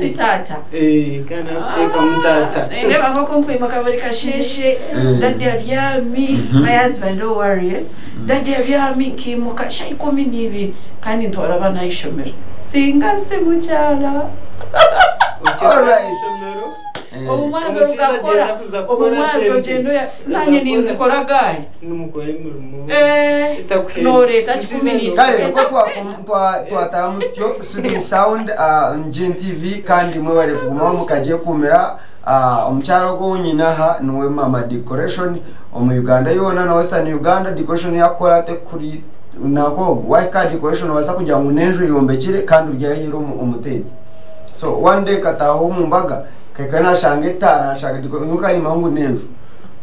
sitata kana teka mutata ndeba ngoko nkwima kabari kasheshe dadi abyami my husband don't worry dadi abyami kimuka shay 12 kandi ntora bana ishomero singa se mucyara ishomero omwazo rugakora omwazo gendo ya nanye ninzikora gaye numukore murumu no leta 10 minutes kare ko twatamutyo Startimes sound GNTV kandi mwe bari kuguma mukagiye kumera omucyaro go nyinaha nuwe mama decoration omu Uganda yona na Western Uganda decoration yakora te kuri nako why ka decoration basa kujya mu nenjo yombekire kandi urya hero umutedi so one day kataho mu mbaga kekana shange tara shaka nuka ni mahungu nenjo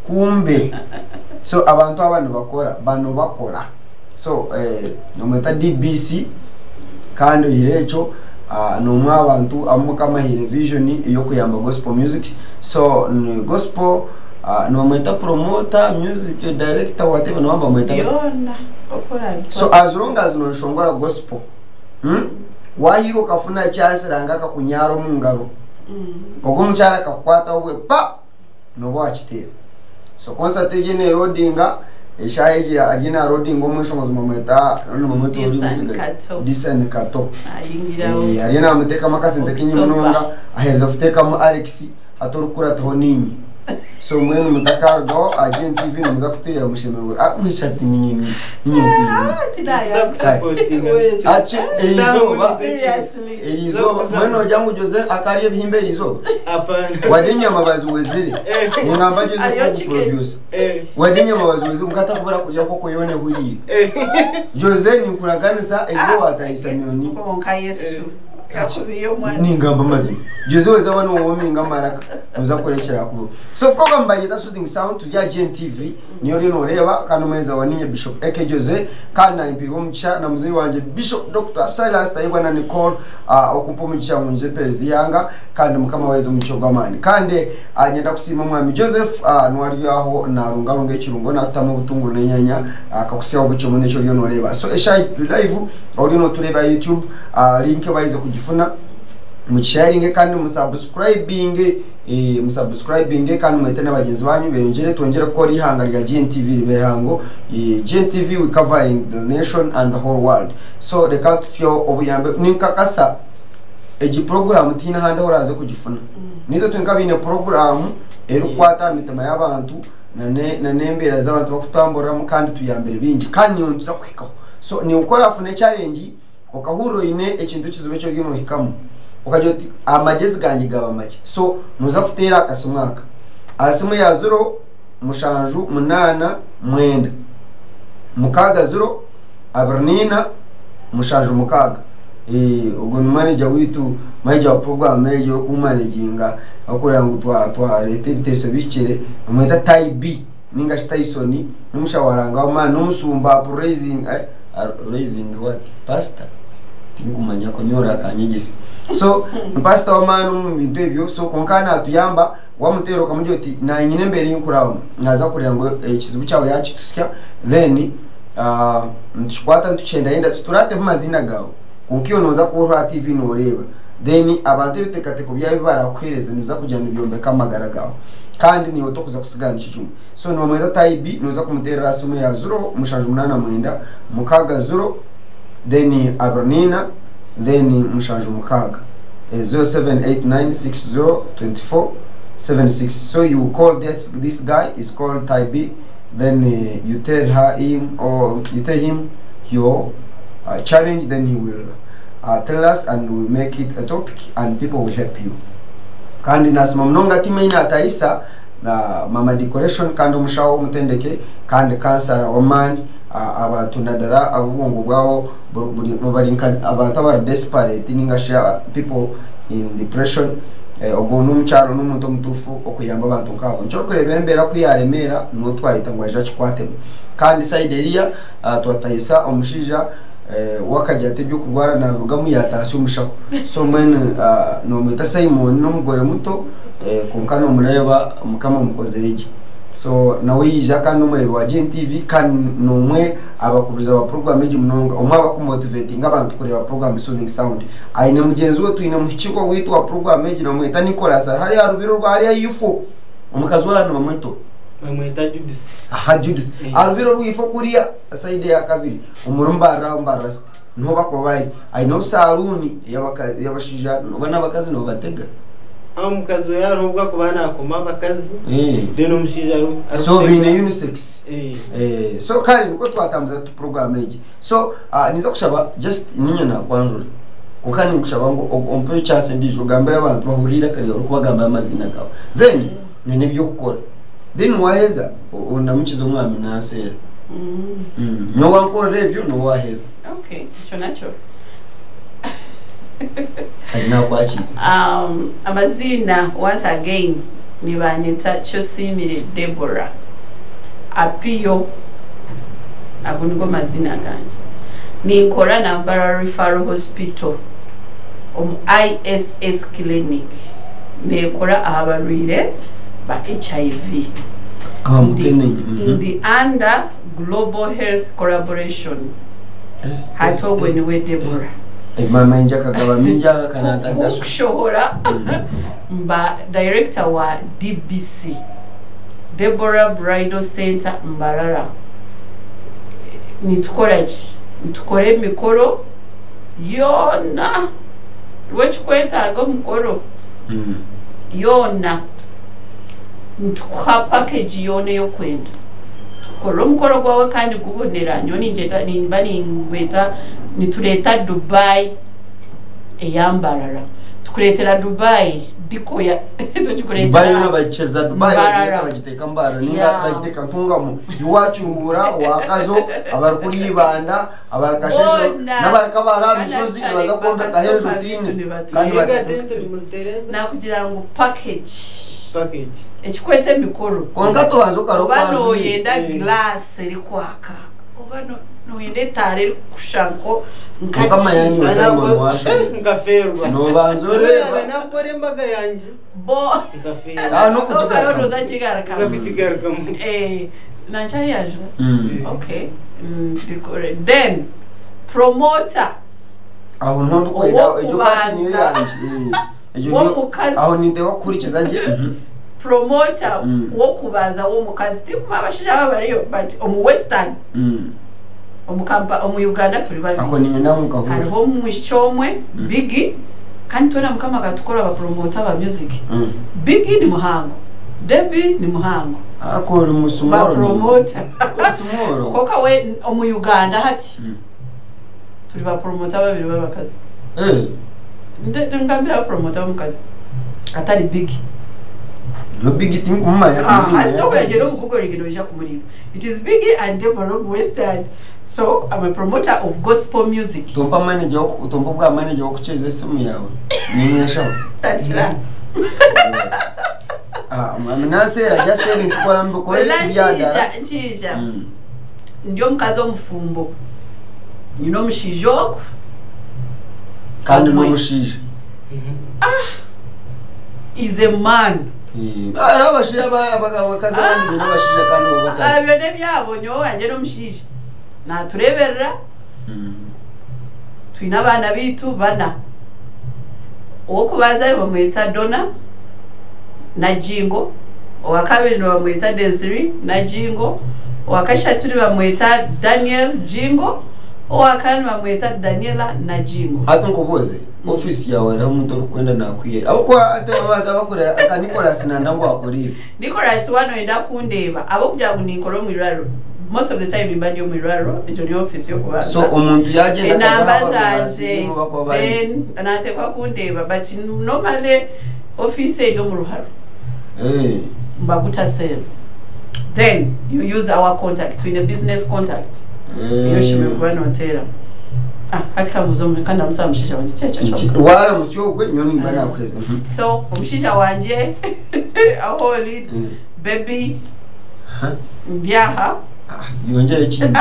kumbe so abantu bakora so nometa DBC kandi irecho no mwabantu amuka mahire vision iyo kuyamba gospel music so ni gospel no mweta promoter music director whatever no amba mweta so as long as no shongora gospel wahiro kafuna chance rangaka kunyaro mungaro ogo mchara kakwata obwe pa no bwachitera so concert egene rodinga eshaje agina rodinga omwisho ngozuma mweta no mumweto uri musiga disane kato arina amuteka makasente kinyimunonga aheza futeka mu Alex atorukura to ninyi so mwenu mutakardo GNTV numuza kutira mushemero mwishati ninyi ache elizo mwenu jangu Jose akariye bihimbe elizo apana wadinya mabazi wezire ngamba Jose producer wadinya mabazi wezire mukata kubara kujya koko yone huri Jose ni kuraganisa ezo watayisanyoni konka Yesu ningamba mazi Jose weza bano wominga maraka muzakorekera ku so program bayita Startimes sound tujya GNTV niyo rino reba kandi meza waninye Bishop Eke Jose kandi na impiro mcha na muzee wanje Bishop Dr. Silas Taibana Nicole okumpo mcha munje pezi yanga kandi mukama wezo mucogamani kandi agenda kusima mwami Joseph nwari yaho na rungarunga ekirungo natamo butunguru nenyanya akakusiya obucho mune cyo rino reba so esha live orino tureba YouTube link bayize kugifuna musharinge kandi musubscribing kandi mwete n'abagenzi banyu benjere twongere ko rihanga rya GNTV riberango GNTV we covering the nation and the whole world so the katusyo obuyambe ninkakasa eji program tina handa horaze kugifuna nizo twenkabine program erukwata mitama y'abantu na nembera z'abantu bakutambura mu kandi tuyambere bingi kandi yontuza kwikaho so ni ukora fune challenge okahuro ine ekintu kizibe cyo gino hikamu ukajoti amagezi gangi gaba make so nuza kutera kasumwaka asimu ya 0 mushanju munana mwenda mukaga 0 abernina mushanju mukaga ubwo manager witu manager wa program manager ku managinga akora ngo twa leta biteso bikere mweta type ninga Tyson numushawaranga wa man numusumba raising what pastor tingumanya ko nyora kanyegese so pastor wa manu mbintebyo so konkana atuyamba wamutero kamuje ati na nyine mbere yinkuraho naza kurya ngo kizibu cyawo yaci tusya then ntukwata ntucenda yenda tuturate mazina gawo kunkiyo noza kuhura TV no reba then abantu bitekate ko byabe barakwereza nuza kujya n'ibyombe kamagara gawo kandi niho to kuza kusigana icyuma so no mweza type noza kumutera rasumu ya 0 mushanju munana mwenda mukaga 0 then abernina then mushanju mukaga 0789602476 so you call this guy is called Type then you tell him or you tell him your challenge then he will tell us and we make it a topic and people will help you kandi nasima mnonga timeina ataisa na mama decoration kandi umushaho mutendeke kandi kansara woman abantu nadara abubungu bwabo bari abantu aba desperate ningasha people in depression ogonu mcharo n'umuntu mutufu okuyamba abantu nkabo ncho kurebembera kwiyaremera no twahita ngo aje chikwatemo kandi side area twatayisa omushija wakajya tebyo kurwara navuga mu yatasi umushako so mwene no meta Simon no mugore muto konkano mureba mukama mukozereje so nawe yija kandi umurebe wa GNTV kandi numwe abakubiriza aba program ejo munonga umwe abakumotivate ngabantu kureba program Sonic Sound aine mugenzi we twine mu kigo witwa program ejo namwita Nicolas hari arubiro rwa hari yifo umukazi wano bamweto bamwita Judith Judith arubiro rwifo kuriya side ya kabiri umurumba rambarasi no bakobaye aino saruni yabashija bana bakazi no batega amukazi yarubwa kubana akoma bakazi reno mushija so bine unisex so kali uko twatamza tu program eji so niza kushaba just ninyo na kwanjura kukani kushaba ngo ompe chance ndijo gambera abantu bahurira kali ukubagamba amazina gawe then nene byo gukora then waheza undamukizo mwami nasera nyo wankora ebyo no waheza okay so natural amazina once again nibanyita Chosimire Deborah Apio agunigo mazina ganje ninkora nambara referral hospital ISS clinic nekora abarwire ba HIV the under global health collaboration hatogwe niwe Deborah mama inja kagaba minja kanata gaso shohora mba director wa DBC Deborah Bridal Center Mbarara nitukore mikoro yona wechikweta ago mukoro yona ntukha package yone yo kwenda tukoro mukoro gwawe kandi gubonera nyoni njeta nimbani ngweta nitureta Dubai eyambarara tukuretera Dubai dikoya tukuretera Dubai no bacheza Dubai bagiteka mbara ninga bagiteka ntungamo iwacungura wakazo abarukuri banda abarakashesho nabarakabara bishozi baza komba hejuru dini kandi bagatete mustereza na kugira ngo package ekikwete mikoro kongato wanzo karo bano yenda glass eri kwaka obano no yende tare kushanko kama yani wasango mwasha ngaferwa no banzore na kore mbaga yanje bo ngaferwa no kutigara no zachigara kama zabitigara kama nancha yaje okay then promoter aho ntondo kweda ejo kati niyo yanje aho ninde wakurikiza nje promoter wo kubaza wo mukazi tikuma abashija babariyo but omu western omukamba omu Uganda tuli bali ako ninyenda mukaho hariho mushomwe bigi kandi tona mukama gatukora ba promoter ba music bigi ni muhango Debbie ni muhango ako uri musumoro ba promoter musumoro koka we omu Uganda hati tuli ba promoter babiri babakazi ngambira promoter mukazi atari bigi no big thing kumaya asitobora jero kugukora ikintu cyo kumuriba it is Biggie and Deborah Western so I'm a promoter of gospel music tompa manager utompa bwa manager wo kucheza simu yawe ninyesha tachira mnase just saying kwa mbo kwa bijada nchija ndio mkazo mfumbo you know mshijoko kandi no mushije is a man abashije abakazi bandi n'abashije kandi babakazi abene byabo nyo anje no mushije natureberera twina abana bitu bana uwo kubaza bamwita Donna na Jingo uwa kabiri bamwita Desiree na Jingo uwa kashatu bamwita Daniel Jingo uwa kane bamwita Daniela na Jingo hapo nkoboze office yawe ra umuntu rukwenda nakwiye abako atabakora akanikora sinandangwa akori Nicolas wano enda kundeba abo kugira ngo ninkoro mu iraro most of the time imbandi yo mu iraro ejo ni office yo kubaza so umuntu yagenda kazabazaje then anatekwa kundeba but normally office yo mu ruharo mbaguta save then you use our contact in a business contact yo shime kubana hotela hatika muzomu kandi amusaba mushisha wanje cyacho wara musyogwe nyoni mbana kweze so umushisha wanje aho lead baby mbyaha yongeye ikindi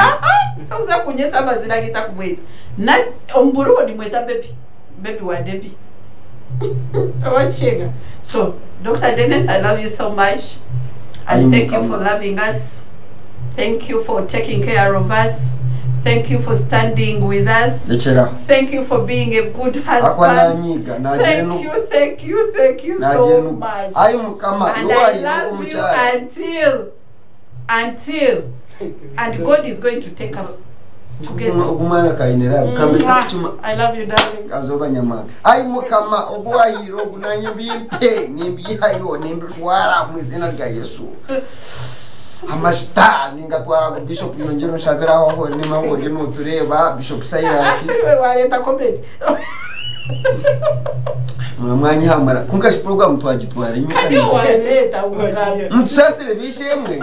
tuza kunyetsa amazina gita kumwita na omburu ni mweta baby wa Debbie awachenga so Dr. Dennis I love you so much And thank you for loving us. Thank you for taking care of us. Thank you for standing with us. Thank you for being a good husband. Thank you so much. And I love you until and God is going to take us together. I love you, darling. Ay mukama obwahiro gunanye bimpe nimbihayo nimbishwara mu izina rya Yesu. Amashita ningatwara Bishop Nyongero shabiraho ho ni mahoro no tureba Bishop Cyrus wareta komedi mwanya hamara kunkashi program twagitwara nyuka kandi wareta ubugana mutsasire bishemwe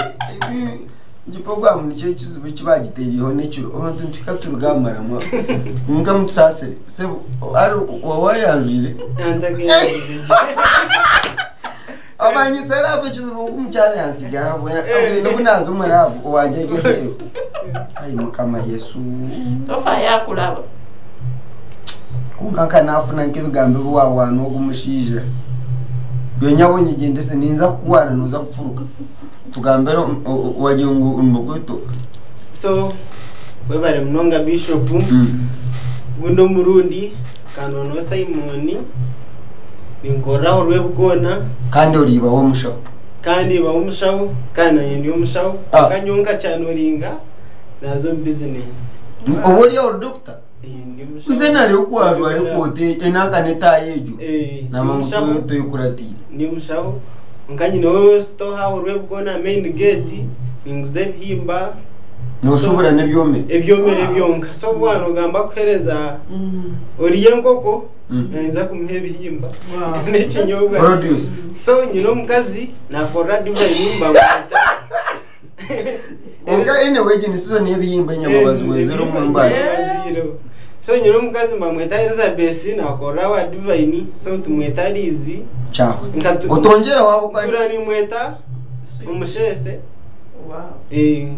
iki program ni cyo kizuba kibagiteye ho necyo abantu ntikaturugamara mu mbwa mutsasire se ari wayanjire abanyi sarafu kizuba kumcyane yasigara vuga no bunazo umaravu wagegeye ayi mukama Yesu tofa yakulaba kunkaka nafuna nkibigambe bwawa no gumushije byenyawo nyigende se ninza kuwana nuza kufuruka tugambero waje umugoto so webare mnonga Bishop gundo murundi kanono Simon ningoraho rwebukona kandi uriba wo mushaho kandi ba umushaho kana yindi umushaho kanyonga cyane uringa nazo business obori yo doctor kuzenari ukwaje ari kote enaka netayejo namamuto toyikurati ni mushaho nkanyi no store ha rwebukona main gate ninguze bihimba no shobora ebyomere byonka so bwana ugamba kwereza oriye ngoko nza kumuhe bihimba n'ikinyobwa produce so nyino mukazi nakora diva yimba Oga ene weje nisizo n'ebihimba nyamabazi wezero mu mbaya so nyino mukazi mbamweta Elizabeth nakora wa divine so tumweta Lizi ciao otongera wabo kwa ni mweta umushese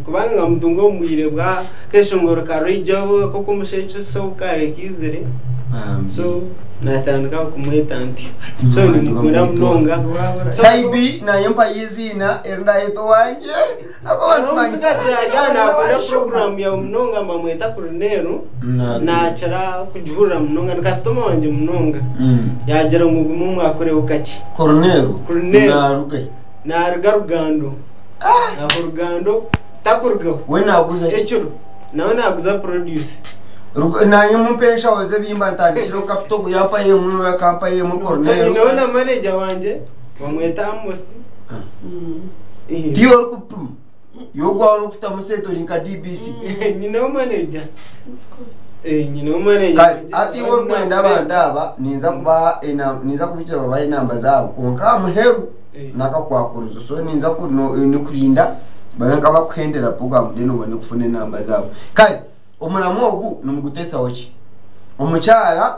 kubanga mtungo mwire bwa keshongoro karijo ko kumushecho so kabe kizere so natandika kumweta anti so ni mukunda mnonga taibi na yempa yizina enda yeto wanje ako bantu jana kuna program ya mnonga mbamweta Cornero na cara kujura mnonga ni customer wanje mnonga yagera mugumu mwakore ukachi Cornero na rugai na rugando na Rugando takurgo wena aguza echuro naona aguza produce na yemu pesha waze bimba ntandikiro kapito yapa yemu ya kampa yemu Cornero naona manager wanje bamweta Amosi dior kupum yogwa urukuta museto linka DBC ni no manager ni no manager ati wo mwenda bandaba ninza kubica babaye namba zabo konka muheru naka kwakuruzo so ninza kuno kurinda banka bakwendera program deno bane kufune namba zabo kandi umuramo ogu numugutesa woki umucyara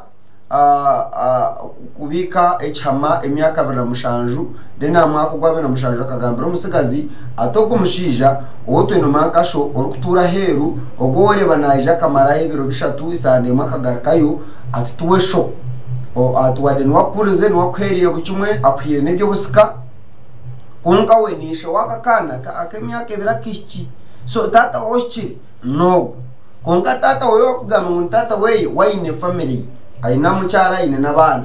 kubika echama emyaka 27 dena mwaka gwa 27 akagambira umusigazi atoko umushija wotweno makasho orukutura heru ogore banaje kamara ibiro bishatu isande makagarukayo atituwe sho o atwade nwakurize nwakwerire bucumwe akwire nebyo busika kunka wenisha wakakana akemyaka birakiki so tata ochi no kunka tata wewe kugama ngo tata wewe waine family aina mucyara ine nabana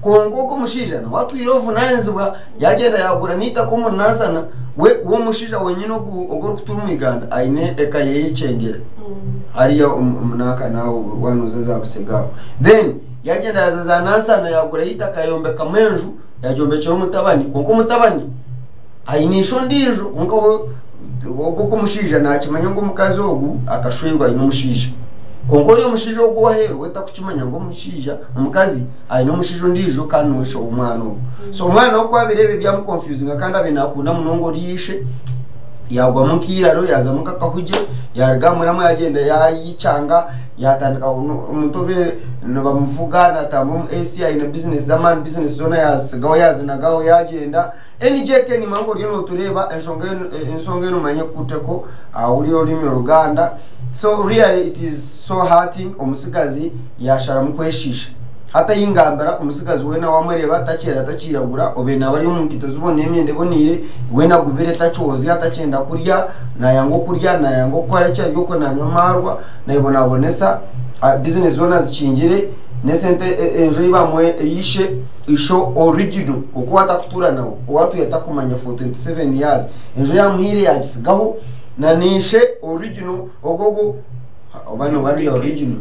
kongo ko mushija no watwirovu nanzibwa yagenda yagura nita ko munazana we wo mushija wenyine ogoro kutura mu Uganda aine eka yeyicengera hariya umunaka nawo wanuza zabusegaho then yagenda yazaza nansana yagura hita kayombe kamenju yajombekera umutabani konko mutabani ainisho ndijo konko gogo mushija nakimanya ngo mukazi ogu akashwirwa ino mushija konkori omushija ogu wahero weta kukimanya ngo mushija omukazi aino mushija ndijo kanusho umwana so umwana okwa birebe bya mu confusing akanda binakunda munongo rishe yagwa mukiraro yaza mukakahuje yargamura mu yagenda yayicanga yatandika umutobe no bamuvuga natamu ACI na business zaman business zona yazagaho yazinagaho yagenda NJK ni mango rino tureba ensonga no manye kuteko uri olimi Ruganda so really it is so hurting omusigazi yashara mu kweshisha hata yingambara umusigazi we na wamureba takera takiragura obe nabari mu nkito zubone emyende bonire we na gubere tacozi atacenda kurya na yango kurya na yango kwara cya yuko na nyamarwa na ibona bonesa business zona zicingire nesente enjo ibamwe yishe isho original uko atafutura nawo watu yatakumanya for 27 years enjo yamuhire yagisigaho na nishe original ogogo obano bari original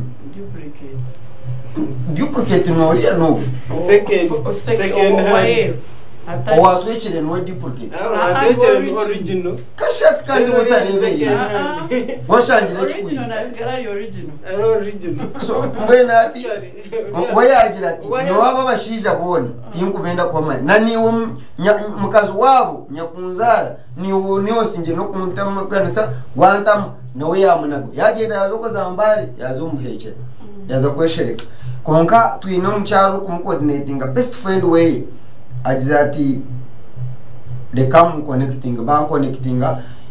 duplicate no ria no second hand owatwekere no duplicate atwekere original kashat kandi mutarebe washangira original na zigara original so mbena ati wayagira ati no aba bashija bona tinkubenda kwamanya nani wo mukazi wabo nyakunzara niwo sinje no kuntama kanisa wantam nawe yamunago yagenda yazoko zambari yazumuhekera yaza kweshereka konka twino mcharo kumcoordinating best friend way ajizati de kam connecting ba connecting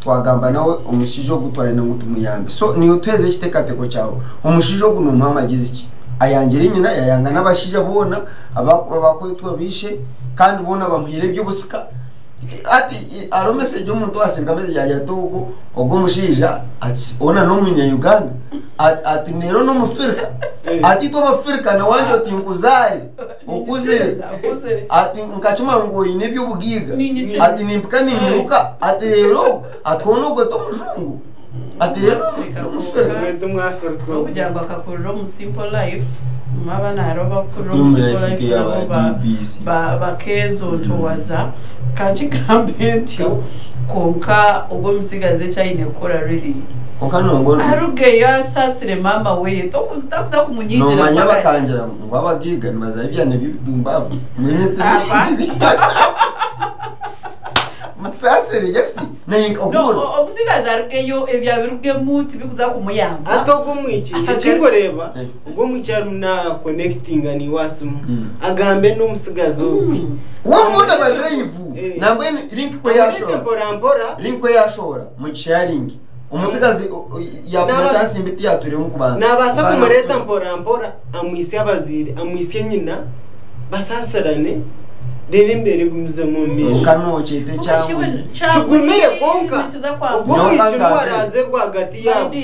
twagamba nawe umushijo gutwayina ngutumuyambe so niyo tweze kitekateko cyawo umushijo guno mama agiziki ayangire nyina yayanga nabashija bona abakwetwa bishe kandi bona bamuhire by'ubusika ati aro message umuntu wasenga beze yatogo ogo mushija ati ona no munya Uganda ati nero no mufirika ati to mufirika na wanje ati nkuzari ukuzire ati nkachuma ngo ine by'ubugiga ati nimpika nimruka ati rero atwono go to mujungu ati rero mufirika mwafirika ubujyamba akakuriro mu simple life mabana roba kuriro bakezo ntowaza kanchikambentyo konka ubwo musigaze cyane kora really konka nongo aruge yasasire mama we to kuzitabuza kumunyinjira no manya bakangira ngo abagiga nibaza ibyane bidumbavu mwene mutsasire yesi nayinga no umusigaze arugeyo ebyabiruge muti bikuza kumuyamba atogo mwiki ikingoreba ubwo mwicyaro na connecting ni wasumu agambe no musigaze wamona barevu nambwe link ko yashora mu sharing umusigazi yafuna chance imbiti yature mu kubanza nabasa kumureta mpora amwisi abazire amwisi nyina basasarane dene mbere gumize mu misho kano chete cyawe chugumire konka ubwo mwicyaro araze rwagati yabo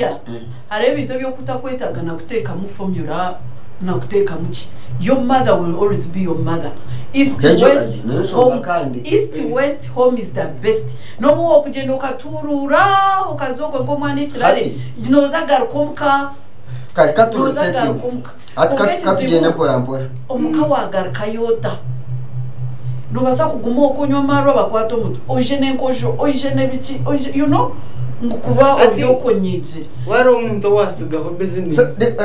hari ibintu byo kutakwetagana guteka mu formula na kuteka muki your mother will always be your mother. East west home is the best. No bo okugenda okaturura okazoka nkomwana ekirale noza garukomka kali katuru setting katugenda mpora omuka wagaruka yota nobaza kuguma okonywa marwa bakwato mutu ojene nkojo ojene bichi you know ngukuba obyokonyije wari umuntu wasigaho business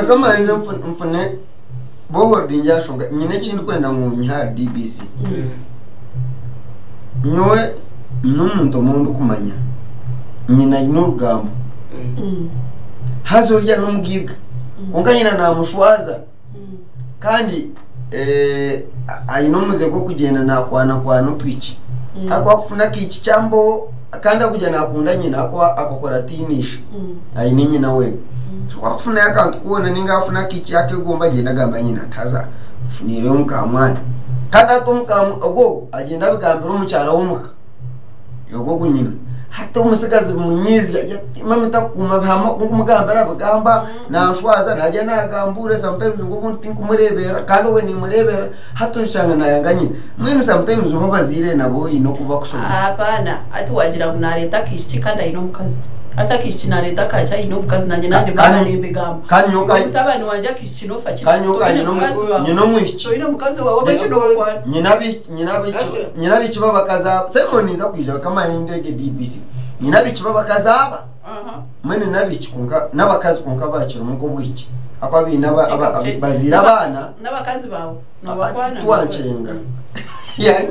kama nje mfune bohor dinja shonga nyine kintu kwenda mu nyha DBC nyowe n'umuntu mundu kumanya nyina n'ugambo hazorya n'umugiga konka nyina namushwaza kandi ayinomuze ko kugenda nakwana twiki akwafuna kici cyambo kandi akujya nakunda nyina akakora tinisha ayine nyina we twafuna yakantu kubona ningafuna kici yake gomba genda gamba nyina taza funire umukamwana kada tumkamu ogo agenda bigambira umucyara w'umuka yogo nyina hata umusigazi munyizi mamita kumabhama umugambara bagamba nashwaza najya nagambure sometimes ngo kumrebera kandi we ni murebera hata nshanga nayanganye mwene sometimes uho bazire nabo ino kuba kusoma hapana ati wagira munareta kishi kandi ino mukazi ata kishi nareta kacha ino mukazi nanje nande bana nibigamba kanyoka utabani wanje kishi no fachi kanyoka nyino mwichi ino mukazi wawe bakino kwa nyinabi kibabakaza semoniza kwija kama indege DBC nyinabi kibabakaza mwene nabichi kunka nabakazi kunka bacira umuko bwiki akabina bazira abana nabakazi bawe no bakwana twancenga yani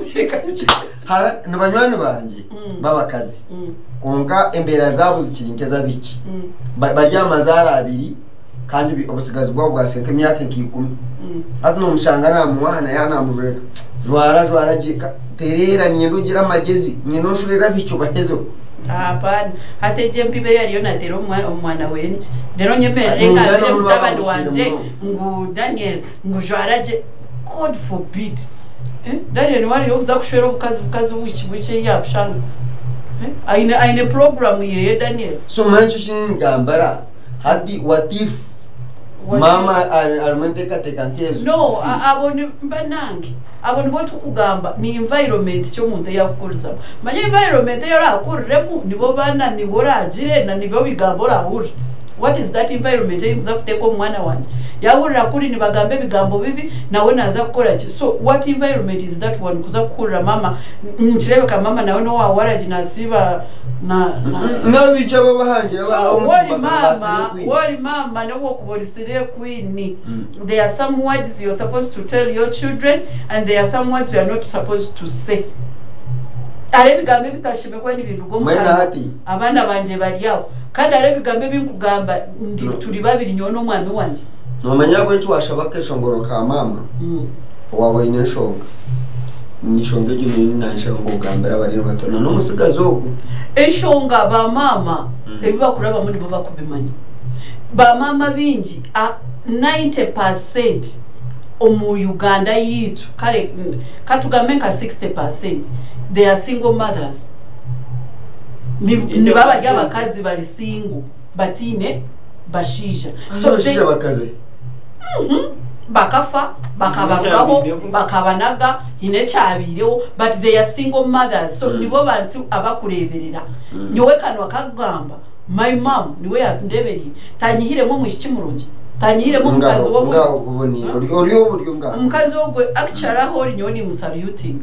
hara nabanywana banje babakazi kunka embera zabo zikirinkeza biki barya amazara abiri kandi obusigazi bwabo bwaseka imyaka 10 ati no mushanga na muhana yana mujwera jwara jika terera nindo gira magezi nyino shurera bicho bahezo Hapana hate jempibe yaliyo natero omwana wenji lero nyemerere kabire mutabani wanje ngu Daniel ngujwaraje God forbid Daniel wali yokuza kushwera ubukazi wichi yakushanga aine program ye Daniel so mancho chingambara hadi what if mama alimenteka tekantezo no abone banangi abone botu kugamba ni environment cyo muntu yakuriza manye environment yo rakurremu nibo bana nibo ragire na nibo bigambo rahuri what is that environment yuza kuteka omwana wanje yahurira kuri nibagambe bigambo bibi nawe naza gukora ki so what environment is that one kuza kukurira mama nchirebe ka mama nawe no waraji nasiba na bicha baba hanje wori mama no kubolisire queen there are some words you're supposed to tell your children and there are some words you are not supposed to say bigambe bitashime kwa n'ibintu gomukana abana banje bariyaho kandi bigambe binkugamba ndi turi babiri nyono mwami wanje nomanya kwetu washabake shongoro ka mama wawe ine shonga ni shonga jini nansha ngogambera bari batona no musigazo eshonga ba mama ebiba kuraba muri bo bakubimanya ba mama bingi 90% omu Uganda yitu kale katugameka 60% they are single mothers ni baba ry'abakazi bari single batine bashija so bashija bakaze bakafa bakabagaho bakabanaga ine cyabireho but they are single mothers so nibo bantu abakureberera nyowe kanwa kagamba my mom niwe yatundebereye tanyihiremo mwishiki murungi tanyihiremo mukazi wo uboni uriyo buryo ngana mukazi wo gwe actually aho nyoni musaluting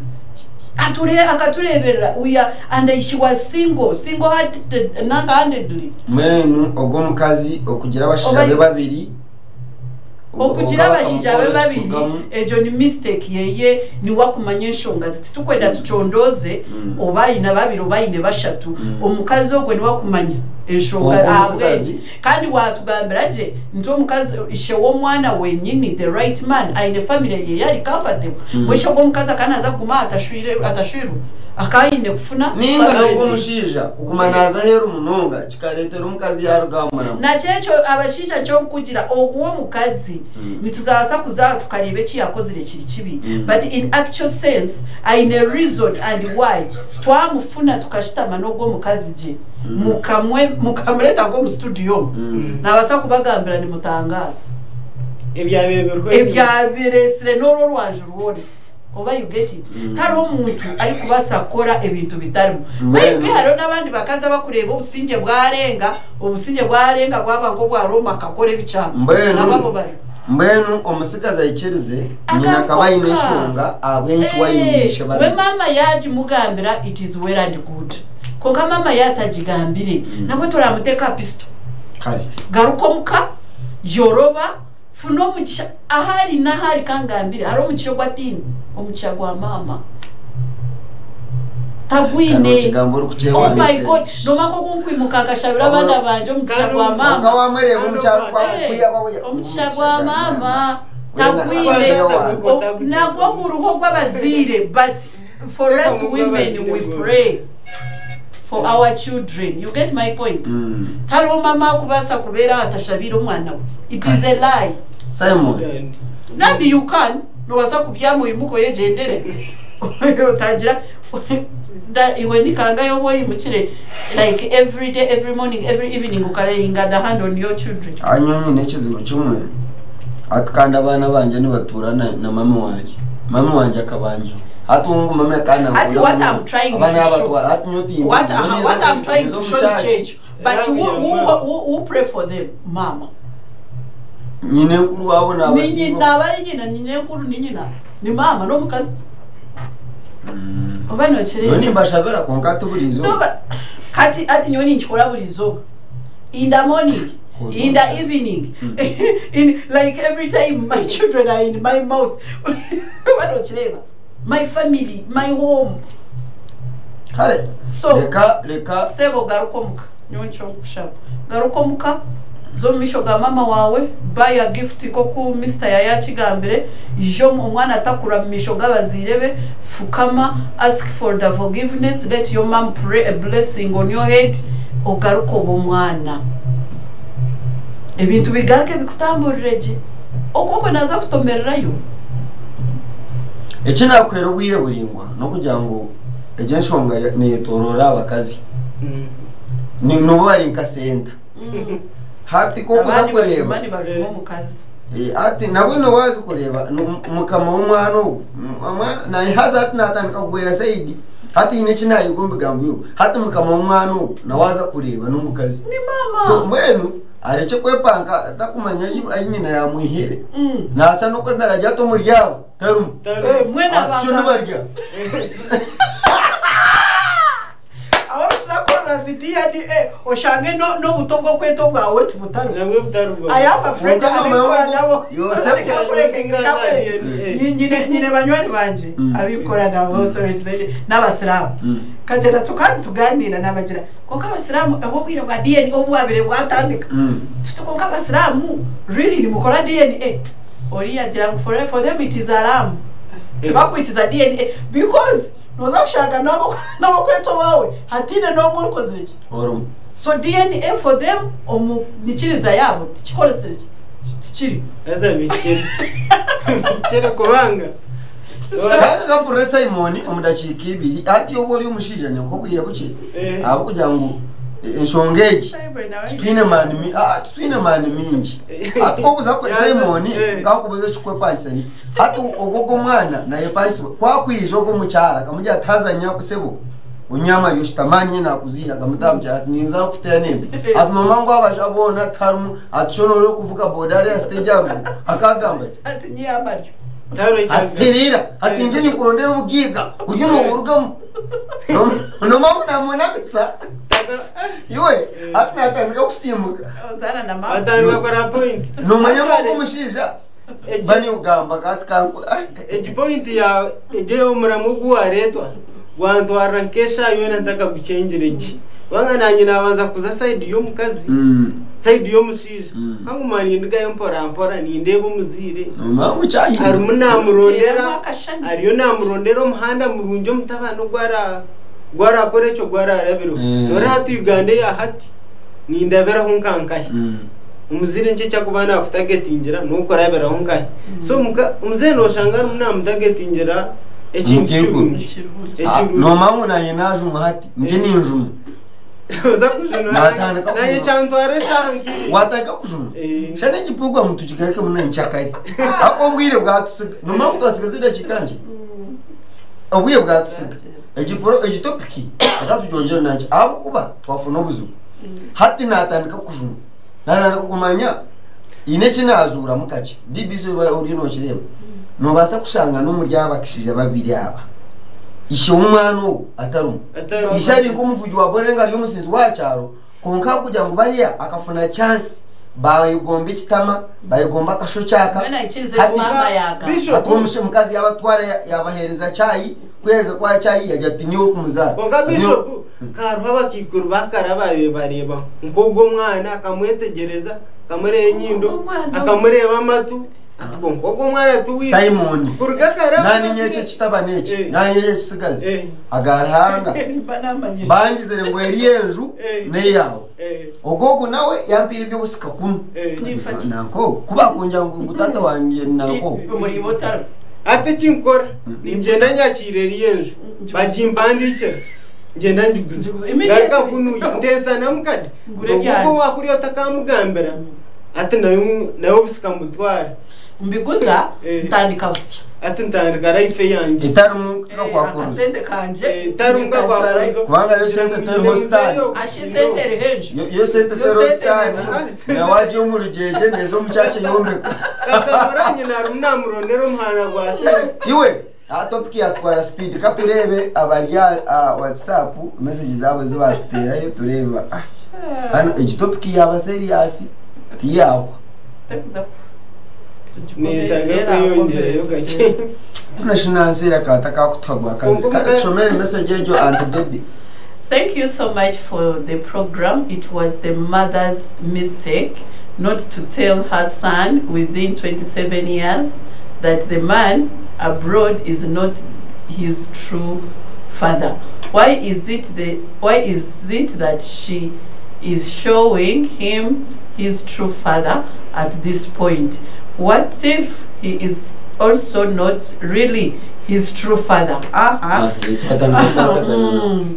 akatureberera uya and she was single hearted handedly menu ogo mukazi okugira abashija babiri okugira abashija babiri ejo ni mistake yeye ni wakumanya enshonga ziti tukwenda tuchondoze obayina babiri obayine bashatu omukazi ogwe ni wakumanya enshonga abweji kandi watugambira je nto mukazi ishewo mwana wenyini the right man aine family ye yali comfortable wesha go mukazi akanaza kuma atashwiru akaine kufuna ninga ngo mushija kugumanaza hero munonga kikaretera umukazi yarugamana na cyecho abashija cyo kugira ogwo mukazi nituzabasa kuza tukarebe ki yakozire kiri kibi but in actual sense aine reason and why twamufuna tukashitama no gwo mukazi je mukamureta ngo mu studio nabasa kubagambira ni mutangara ebyabiretsire noro rwanje ruone oba you get it karo umuntu ari kubasakora ebintu bitarimo maybe haro nabandi bakaza bakureba ubusinge bwarenga gwaba ngo bwa Roma akakore bicamo nababo bari mbenu omusigaza yikirize nyina kabaye neshonga abwentu wayimisha bari we mama yaji mugambira it is well and good konka mama yatajigambire nabo turamuteka pisto kare garuko muka joroba funo mugisha ahari nahari kangambire haro mugisho gwatini omugisha gwa mama tagwine oh my god no mako kunkwimuka akashabira abana banje omugisha gwa mama ngawamere omucyaro kwa kuya omugisha gwa mama tagwine nagwo guruho gw'abazire but for us women we pray for our children. You get my point? Haro mama kubasa kubera atashabira umwana we. It is a lie. Simon. Nandi you can no wasa kubyamu imuko yegendere. Otagira that when you can go away muchire like every day, every morning, every evening ukarenga the hand on your children. Anyonyi nekizibu kimwe. Atkanda abana banje ni baturana na mama wanje. Mama wanje akabanje. What I'm trying to show, what I'm trying to show the change, but who pray for them, mama? Nyine nkuru wabo nabasibo. Nyine nkuru ni mama no mukazi. Obano chire. Noni mbashabera konkatu burizo. No kati ati nyoni nchikora burizo. In the morning, in the evening, in like every time my children are in my mouth. Obano chire. My family, my home. Kare. So leka sebo garuko muka. Nyoncho kushaba. Garuko muka zo mishoga mama wawe buy a gift ko ku Mr. Yaya Kigambire ijo umwana atakura mishoga bazirebe fukama ask for the forgiveness, let your mom pray a blessing on your head ogaruko bo mwana ebintu bigaruke bikutambureje okoko naza kutomererayo ekina kwero bwire buringwa no kugira ngo ejenshonga ne torora abakazi ni no bari nkasenta hati ko kuzakureba bani bajimo mukazi ati nabwo no wazi kureba mukama w'umwana na haza ati natandika kugwera Saidi hati ine kina yugombe gambuyo hati mukama w'umwana na waza kureba no mukazi ni mama so mwenu areke kwepanga takumanya nyina ya muhire nasa no kwemera jato muryawo tarum mwena banga barya DNA oshange no butongo kweto bwawe tubutaru namwe butaru bwawe ayafa friend abikora nabo yose nyine banywani banje abikora nabo sorry to say n'abasilamu kagera tukandi tuganira nabagira konka abasilamu abo bwira bwa DNA obwabire bwatandika tutukonka abasilamu really ni mukora DNA ori yagira for them it is alarm tubakwitiza DNA because noza kushaka nabo kweto bawe hatine no mulkoze iki so DNA for them nikiriza yabo tikikoretse iki tikiri eza bikiri kera kubanga Saza kapure Simon omudakika ibiri ati obori umushija ne ko kugira buke abo kugira ngo enshongeji twine mani mingi atukubuza ko Simon ngakubuza chikwe pansani hatu ogogo mwana naye pansi kwa kwijo go mucyara kamujya atazanya kusebo unyama yoshitamanye nakuzira gamutamja ninza kufitira nembe atmama ngo abashabona tarumu atshonoro kuvuga bodari ya stage yabo akagamba ati nyiyamaryo taro atirira ati ngini kurondera ubugiga uyu no urugamo no mama mwana bisa iwe atnatanga kusimuka zana na mama atanga kwa point no manyo ngo mushija bani ugamba katkangu point ya eje umuramu gwaretwa wantu arankesha yona ndaka gucengera iki wangana nyina abanza kuza side yo mukazi side yo mushija kangu mani ndiga yempora ni ndebo muzire no mangu cyahi ari munamurondera ariyo namurondera umuhanda murunjo mutabano gwara korecho gwara rabiro dore hati Uganda ya hati ni ndabera hunkankaye umuzire nje cyakubana afite getingira nuko rabera hunkaye so umuzene oshangara munamutagetingira no mangu na yenaje umuhati nje ninjumu uza kujuna naye cyantware shangi wataka kujuna shane gipugwa mutukigarike munanchakaye ako bwire bwatusiga no mangu twasigaze dakikanje obwiye bwatusiga egitopiki akatujongera nanje abo kuba twafuna obuzu hati natandika kujuna natandika kumanya ine kinazura mukaje DBC uri no kireba no basa kushanga no muryaba kishije babiri aba ishe umwana atarumu ishari ko muvugi wa borenga ari umusinzi wa cyaro konka kugira ngo bariya akafuna chance bayigomba kitama bayigomba kasho cyaka atomushe mukazi yabatwara yabahereza cyayi kweza kwa cyayi yajyatinyo kumuzara bonga bishop karwa bakikuru bakarabaye bareba ngogo mwana akamwetegereza kamure nyindo akamureba amatu atubongo ngo mwana tuwi Simon kurgakara nani nyece kitabaneke nani nyece kisigaze agarahanga bangize ngo eriyenju ne yawo ogogo nawe yampira ibyo busika kumwe nifati nako kuba kunja ngo gutata wanje nako muri botaro ate kinkora ngenda nyakire eriyenju bajimbandikira ngenda ndiguze garika kunu ndesa namukade ogogo wakuri otakamugambera ate nayo busika mutwara mbiguza ntandika busya ati ntandika raife yanje itarumu kakwakuru asente kanje itarumu kakwakuru kwanga yo sente terostani ashisente rehenju yo sente terostani na waje umurujeje nezo mucace yombeka kasamaranye namurondero muhana gwase iwe atopiki atwara speed katurebe abarya WhatsApp message zabo zibatuterayo tureba hano igitopiki yaba serious tiyawo takuza nitaga yongera yo gace tunashinanzira kataka kutagwa kandi somere message yejo Aunt Debbie. Thank you so much for the program. It was the mother's mistake not to tell her son within 27 years that the man abroad is not his true father? Why is it that she is showing him his true father at this point? What if he is also not really his true father?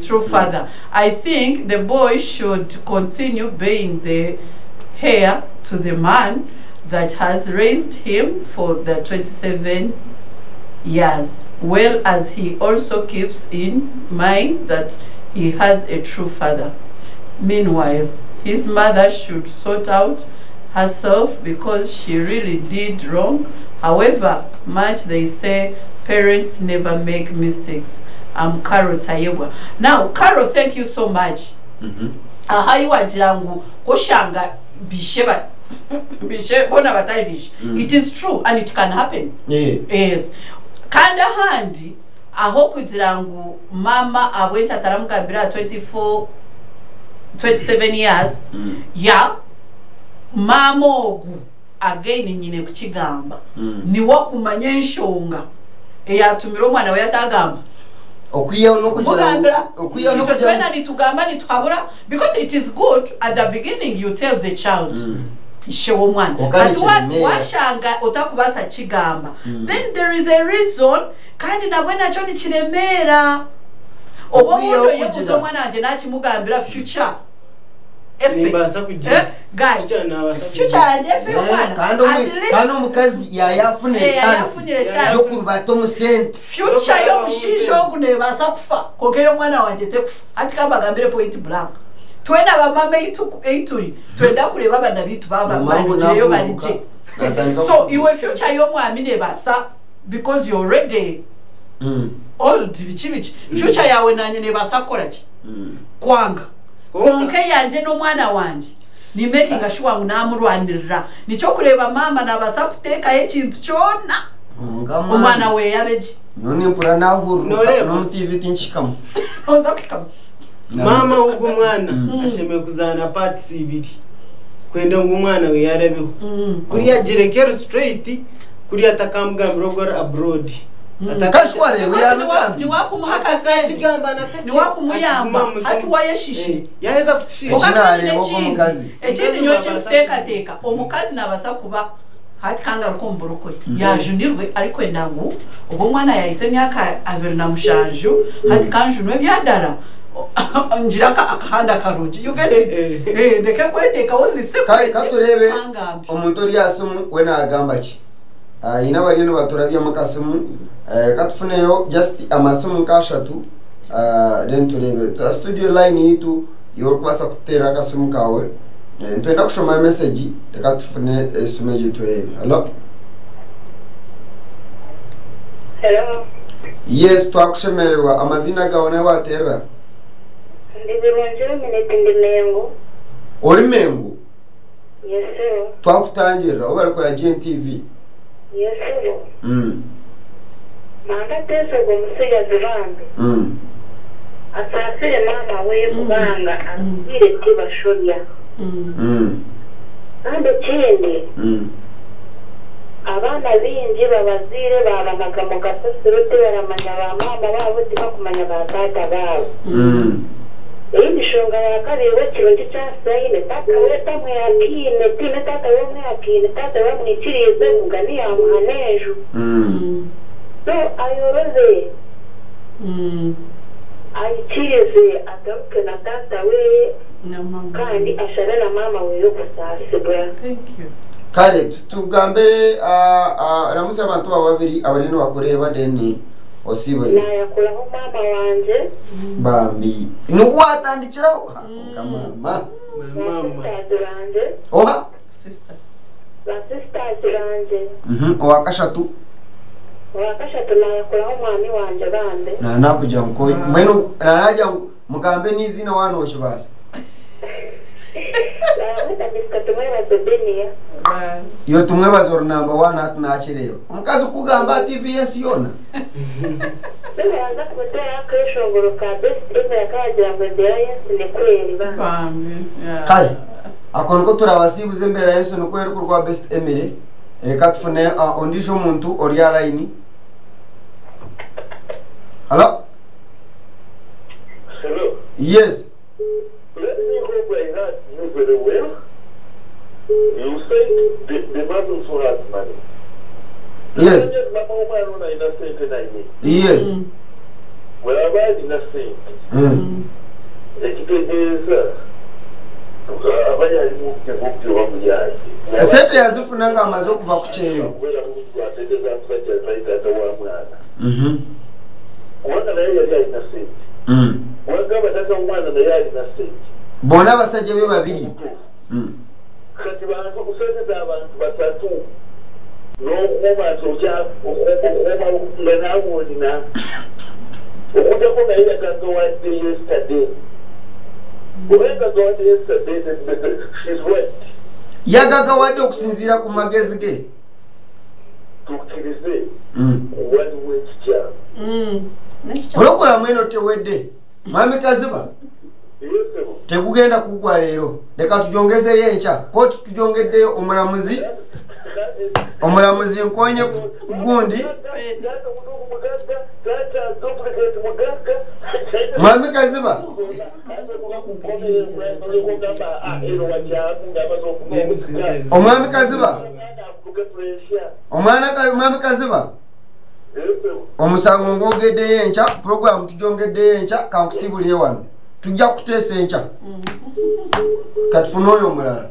True father. I think the boy should continue being the heir to the man that has raised him for the 27 years, well as he also keeps in mind that he has a true father. Meanwhile, his mother should sort out herself because she really did wrong. However much they say parents never make mistakes. I'm Carol Tayewa. Now, Carol, thank you so much. It is true and it can happen. Yes. Kanda handi aho kujirangu mama abwecha taramukambira 27 years ya mama ogu again nyine kukigamba ni wakumanya enshonga eyatumira omwana we yatagamba okuya no kugambira twena nitugamba nitwabura, because it is good at the beginning you tell the child shewo mwana but washanga otakubasa kigamba then there is a reason kandi nabwena cyo nikiremera obobondo yebuzo omwana anje nakimugambira future nibasa kujja future anje fe omwana kandi omukazi yayafune chance yo kubato musente future yo mushijo ogunebasa kufa kokeyo omwana wanje tekufa ati kambagambire point blank twena bamama eituri twenda kureba abana bitu baba banjeyo barije so iwe future yo mwami nebasa because you already old bichibichi future yawe nanye nebasa koraki kwanga konke yanje no mwana wanje ni making sure ngunamurwanirira nico kureba mama nabasa kuteka ekintu cyona umwana we yabeje none pura nahuru no TV tinchikamo ozokikamo mama ugo mwana asheme kuzana parts ibiri kwenda ngo umwana we yarabeho kuriya jirekero straight kuriya takamugambira go abroad atakashware ni wakumuhakaza kigamba ni wakumuyamba atuwayeshishe yaheza kuchisha okinale omukazi ekindi nyo kiteka omukazi nabasa kuba hati kanga rukomborokore yajunirwe ariko endangu ubo mwana yahise myaka 2 na mushanju hati kanjunwe byadara njiraka akahanda karungi you get it ndeke kweteka wozise katurebe omuntu oli asumu wena agamba ki ina bari no baturabya makasumu katufuneyo just amasumu kashatu then turebe studio line yitu yorkwasa kutera kasumu kawe ntwenda kushoma message tekatufune sumeje turebe hello yes twakushemererwa amazina gawe na watera ndibirongera minete ori mengo yes sir twakutangira obari ko ya GNTV yes sir manda pesa go musiga zibambe asafire mama we kubanga ambire tibashonya kandi kindi abana bingi babazire babanaga mu gasosero baramanya ba mama babo tibakumanya ba tata babo iyi shonga ya kabiri kirundi cyasayine tata we tamwe yakine tine tata we mwakine tata we mwikirize mugani yamuhanejo so ayoroze ayikirize ataruke na tata we kandi asharana mama we yo kusasibwa. Thank you. Kare tugambere ramusa abantu babiri abari no bakureba deni osibore na yakuraho mama wanje bambi nuwatandikiraho mama turanje oha Sister turanje owakashatu na yakuraho mami wanje bande na nakuja mkoyi mwenu naraja mugambe nizina wano chibasa yo tumwe bazor number 1 atunachireba umukazi kugamba TV yesiyona Ndanza kutera kwishongoro ka best eza yakagira ngo ndera yensi ne kweri ba kale akonko turabasibuze mbera yesu nuko yari kurwa best emere reka tufune ondisho muntu ori line. Hello? Hello? Yes. Let me hope I heard you very well. You said the man who has money. Yes. Yes. Well, I'm innocent. Esete yazifunanga amaze okuva ku kyeyo. Bona abasajja be babiri. Kati bantu kusenzeza abantu basatu n'okubantu okyakubanawulina okujjako naye yagazowadde yesterday kubanga gawadde yesterday she's wet yagagawadde okusinziira ku magezi ge tukkirize waliwo ekikyamu olokolamu eno tewedde mwami Kaziba tegugenda kugwa leero leka tujongezeyo enkya kooti tujongeddeyo omulamuzi nkonye gundi mwami Kaziba omwami Kaziba mwami Kaziba omusango ngogeddeyo enkya program tujongeddeyo enkya kankusibulye wano tujja kuteesa enkya katufune oyo omulala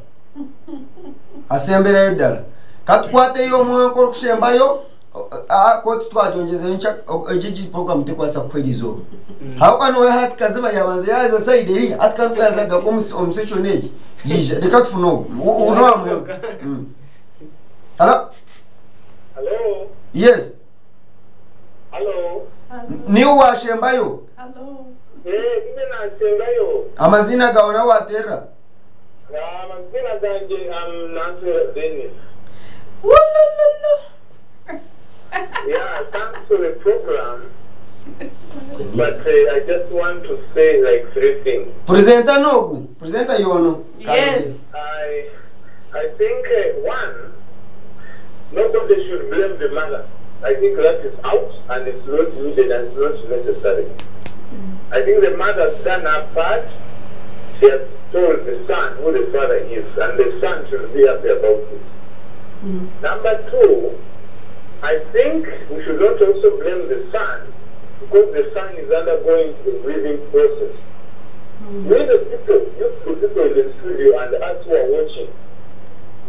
asemberayo ddala katukwateyo omwenko okusembayo kooti twajonjeza enkya egigi program tekwasa kukweriza obwo awo kano ola hati Kaziba yabanza yaza saidi eri hati kano yazagako omusection egi yija leka tufune obwo unoamwe. Hello? Hello? Yes. Hello? Niwe washembayo? Hello? Ine nasembayo. Amazina gawe nawe waterra? Amazina gange Nancy Dennis. Yeah, thanks for the program. But I just want to say like 3 things. Presenta nogu. Presenta yono. Yes. I think one, nobody should blame the mother. I think that is out and it's not needed and it's not necessary. I think the mother's done her part. She has told the son who the father is, and the son should be happy about it. Number 2, I think we should not also blame the son because the son is undergoing the grieving process. We the people, people in the studio and us who are watching,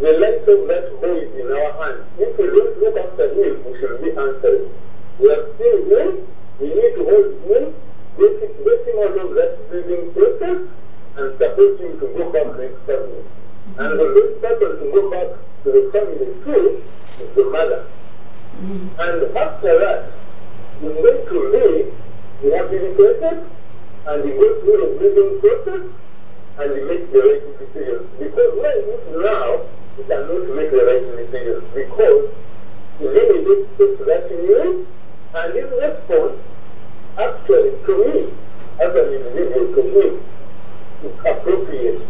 the life of that boy is in our hands. If we don't look after him, we should be answering. We are still him, we need to hold him, get him out of that grieving process and support him to go back to his family. And for this person to go back to the family too is the mother. And after that, he's going to be rehabilitated and he goes through the grieving process and he makes the right decision. Because when he is now, he cannot make the right decision because he really takes that news and his response actually to me as an individual to him is appropriate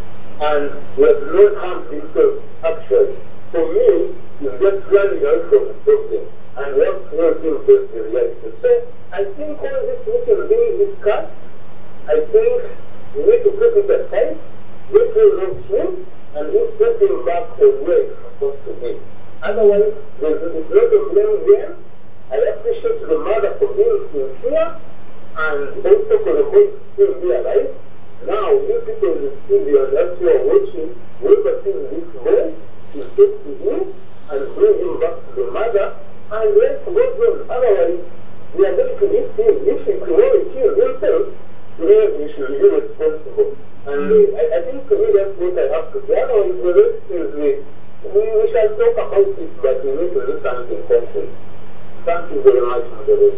and he has not harmed himself actually. For me, he's just running out from the problem and wants not to face the reality. So I think all this is being discussed. I think we need to put it aside, get rid of him, and just put him back on where he's supposed to be. Otherwise, there's a lot of blame there. I appreciate the mother for being sincere and also for the boy to still be alive. Now, you people in the studio and as you are watching, whoever sees this boy, you take to him and bring him back to the mother and let's go on. Otherwise, we are going to miss him. If he tomorrow kills himself, then we should be responsible. And I think to me that's what I have to say. Otherwise, the rest is we shall talk about it, but we need to do something concrete. Thank you very much, Mother.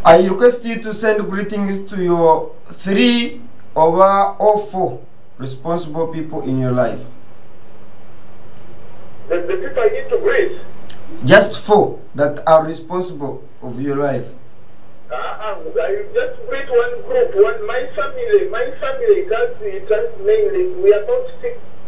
I request you to send greetings to your 3 or 4 responsible people in your life. The people I need to greet. Just 4 that are responsible of your life. I just greet one group, my family, that's mainly, we are about 6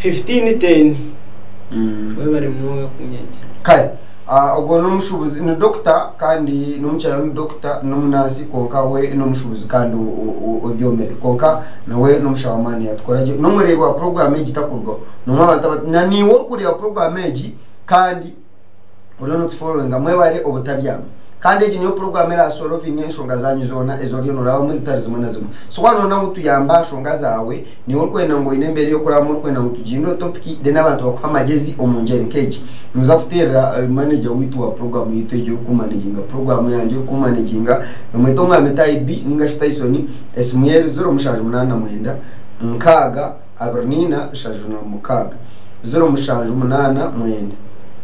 15-10 we bari mu kunyenje kare ubwo n'umushubuzi ni doctor kandi n'umucyaro ni doctor n'umunasi konka we n'umushubuzi kandi ubyomere konka nawe n'umushabamani yatkoraje n'umurego wa program y'igitakurwa n'umwabata na ni wo kuri ya program y'igi kandi uri not following amwe bare ubutabyama kandi iki niyo program era solving inshonga zanyu zona ezo ryo nuraho mu zitari zimwe na zimwe so wano na mutuyamba shonga zawe ni wo kwena ngo inembere yo kora mu kwena mutujindo topic de n'abantu bakwa magezi omungere keji nuza futera manager witu wa program yiteje ku managinga program yanje ku managinga nomweto mwa metai b ninga station esmuel 0 nkaga abernina shajuna mukaga 0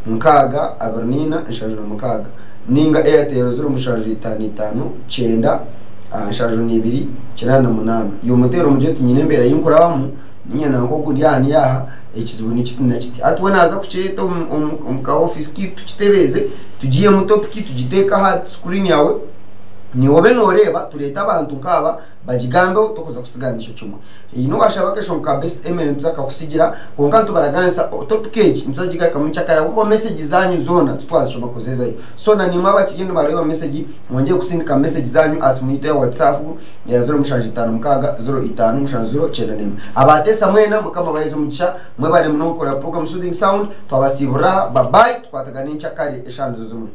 nkaga abernina shajuna mukaga ninga airtel 0 shajuna 2 yo motero mujeti nyine mbere yinkoramu ninyana nko kuryani yaha ekizibu n'ikiti nakiti atubona aza kucireta umka office kitu kitebeze tugiye mu topic tugiteka ha screen yawe ni wobe noreba tureta abantu kaba bagigambe tokoza kusiganisha cyuma ino washabaka shonka best email tuzaka kusigira konkantu baraganisa topic age nzajiga kamuchakara kuko message zanyu zona twazishoma kozeza so na nimwe abakigenda bareba message mwongeye kusindika message zanyu asmuite WhatsApp ya 0 abatesa mwena mukama bayizo mucha mwe bari mu gukora program shooting sound twabasibura bye bye twatagana inchakari eshanu zuzumwe